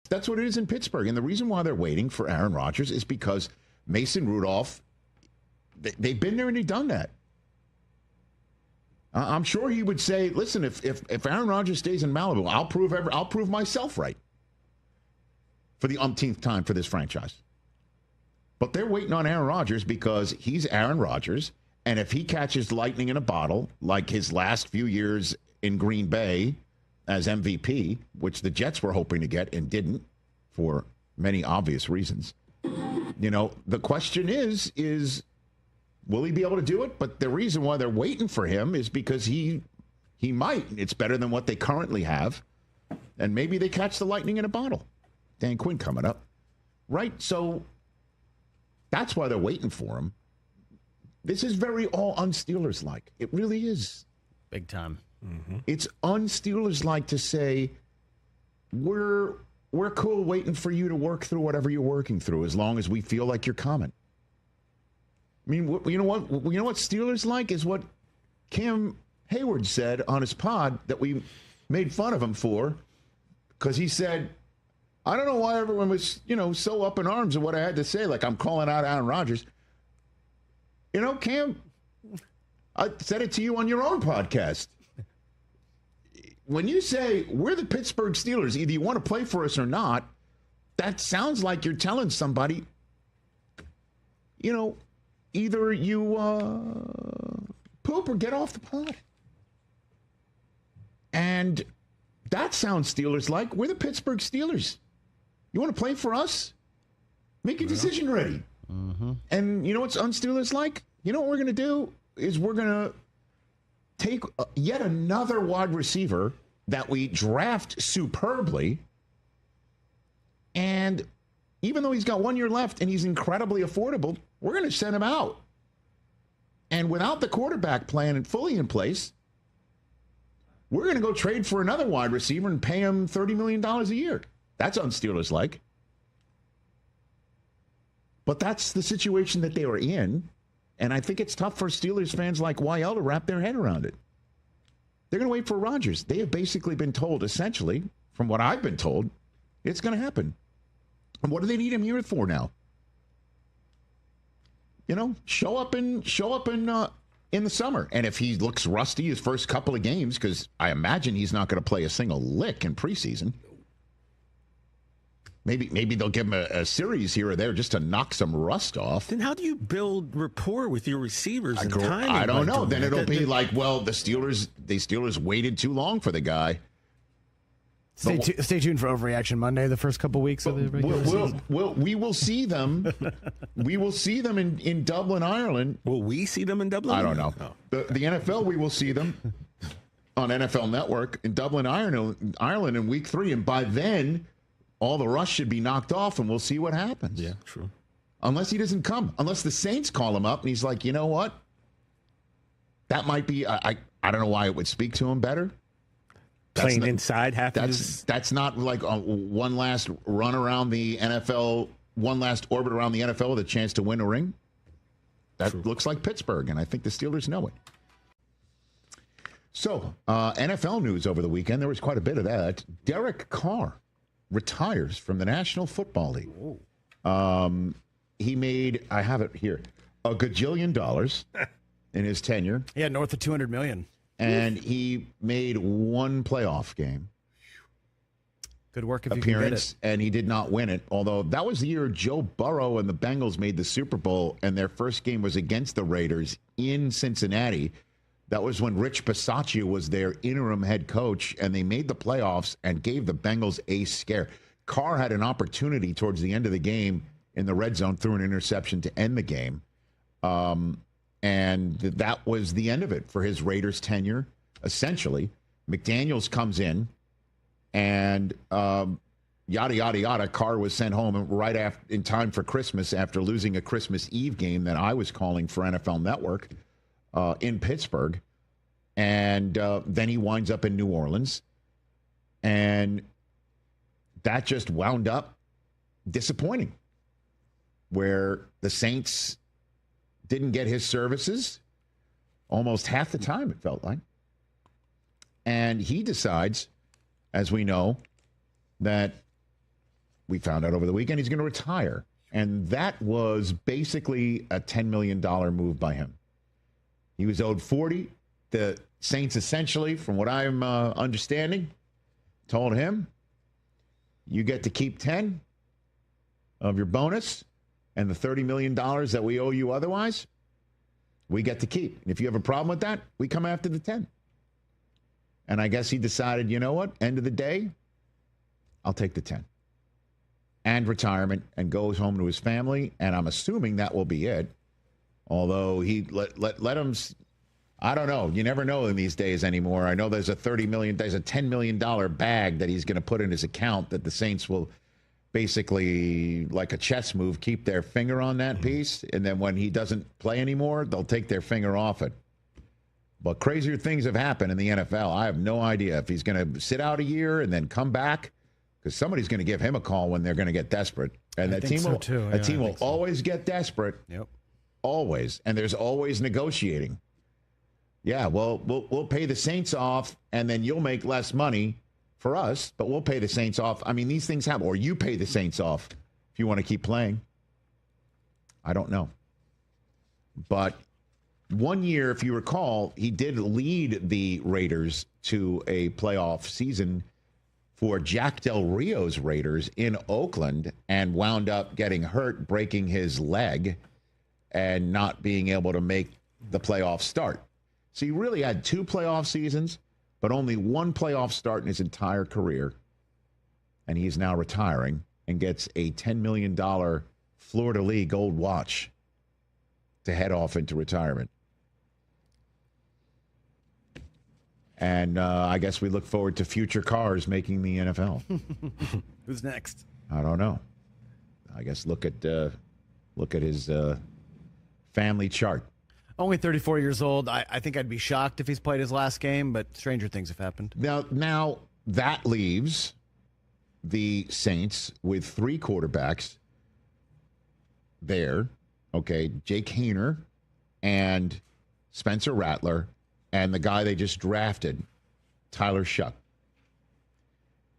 That's what it is in Pittsburgh. And the reason why they're waiting for Aaron Rodgers is because Mason Rudolph, they've been there and they've done that. I'm sure he would say, listen, if Aaron Rodgers stays in Malibu, I'll prove myself right for the umpteenth time for this franchise. But they're waiting on Aaron Rodgers because he's Aaron Rodgers, and if he catches lightning in a bottle, like his last few years in Green Bay as MVP, which the Jets were hoping to get and didn't for many obvious reasons, the question is will he be able to do it? But the reason why they're waiting for him is because he might. It's better than what they currently have. And maybe they catch the lightning in a bottle. Dan Quinn coming up. Right? So that's why they're waiting for him. This is very all un-Steelers-like. It really is. Big time. Mm-hmm. It's un-Steelers-like to say, we're cool waiting for you to work through whatever you're working through as long as we feel like you're coming. I mean, you know what Steelers like is what Cam Hayward said on his pod that we made fun of him for, because he said, I don't know why everyone was, so up in arms of what I had to say, like I'm calling out Aaron Rodgers. Cam, I said it to you on your own podcast. When you say we're the Pittsburgh Steelers, either you want to play for us or not, that sounds like you're telling somebody, either you poop or get off the pod. And that sounds Steelers-like. We're the Pittsburgh Steelers. You want to play for us? Make your decision ready. Mm-hmm. And you know what's un-Steelers-like? You know what we're going to do is we're going to take yet another wide receiver that we draft superbly, and even though he's got 1 year left and he's incredibly affordable, we're going to send him out. And without the quarterback plan fully in place, we're going to go trade for another wide receiver and pay him $30 million a year. That's un-Steelers-like. But that's the situation that they were in. And I think it's tough for Steelers fans like YL to wrap their head around it. They're going to wait for Rodgers. They have basically been told, essentially, from what I've been told, it's going to happen. And what do they need him here for now? Show up in the summer. And if he looks rusty his first couple of games, because I imagine he's not going to play a single lick in preseason. Maybe they'll give him a series here or there just to knock some rust off. Then how do you build rapport with your receivers and timing? I don't know. Then it'll be like, well, the Steelers waited too long for the guy. Stay tuned for Overreaction Monday, the first couple weeks of the regular season. We will see them. We will see them in Dublin, Ireland. Will we see them in Dublin? I don't know. Oh. The NFL, we will see them on NFL Network in Dublin, Ireland in week 3. And by then, all the rust should be knocked off, and we'll see what happens. Yeah, true. Unless he doesn't come. Unless the Saints call him up, and he's like, you know what? That might be, I don't know why it would speak to him better. Playing inside that's not like one last run around the NFL, one last orbit around the NFL with a chance to win a ring. That looks like Pittsburgh, and I think the Steelers know it. So, NFL news over the weekend, there was quite a bit of that. Derek Carr retires from the National Football League. He made, I have it here, $1 gajillion in his tenure. Yeah, north of $200 million. And he made one playoff game. Good work if appearance, you can get it. And he did not win it. Although that was the year Joe Burrow and the Bengals made the Super Bowl, and their first game was against the Raiders in Cincinnati. That was when Rich Bisaccia was their interim head coach, and they made the playoffs and gave the Bengals a scare. Carr had an opportunity towards the end of the game in the red zone, threw an interception to end the game. And that was the end of it for his Raiders tenure, essentially. McDaniels comes in, and yada, yada, yada. Carr was sent home right in time for Christmas after losing a Christmas Eve game that I was calling for NFL Network in Pittsburgh. And then he winds up in New Orleans. And that just wound up disappointing, where the Saints didn't get his services almost half the time, it felt like. And he decides, as we know, that we found out over the weekend he's going to retire. And that was basically a $10 million move by him. He was owed 40. The Saints essentially, from what I'm understanding, told him, you get to keep 10 of your bonus, and the $30 million that we owe you otherwise, we get to keep. And if you have a problem with that, we come after the 10. And I guess he decided, you know what? End of the day, I'll take the 10. And retirement, and goes home to his family. And I'm assuming that will be it. Although he let him, I don't know. You never know in these days anymore. I know there's a $10 million bag that he's going to put in his account that the Saints will basically, like a chess move, keep their finger on that piece. And then when he doesn't play anymore, they'll take their finger off it. But crazier things have happened in the NFL. I have no idea if he's going to sit out a year and then come back, because somebody's going to give him a call when they're going to get desperate. And that team will always get desperate. Yep. Always. And there's always negotiating. Yeah, well, we'll pay the Saints off, and then you'll make less money for us, but we'll pay the Saints off. I mean, these things happen. Or you pay the Saints off if you want to keep playing. I don't know. But one year, if you recall, he did lead the Raiders to a playoff season for Jack Del Rio's Raiders in Oakland, and wound up getting hurt, breaking his leg, and not being able to make the playoff start. So he really had 2 playoff seasons, but only 1 playoff start in his entire career. And he's now retiring and gets a $10 million Fleur-de-Lis gold watch to head off into retirement. And I guess we look forward to future cars making the NFL. Who's next? I don't know. I guess look at his family chart. Only 34 years old. I think I'd be shocked if he's played his last game, but stranger things have happened. Now that leaves the Saints with 3 quarterbacks there. Okay, Jake Haener and Spencer Rattler, and the guy they just drafted, Tyler Shuck.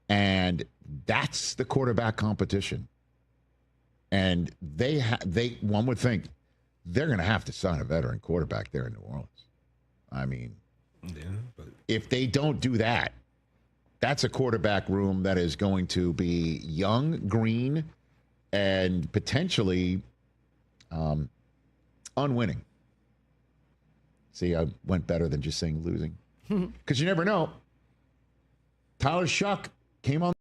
And that's the quarterback competition. And one would think they're going to have to sign a veteran quarterback there in New Orleans. I mean, if they don't do that, that's a quarterback room that is going to be young, green, and potentially unwinning. See, I went better than just saying losing. Because you never know. Tyler Shuck came on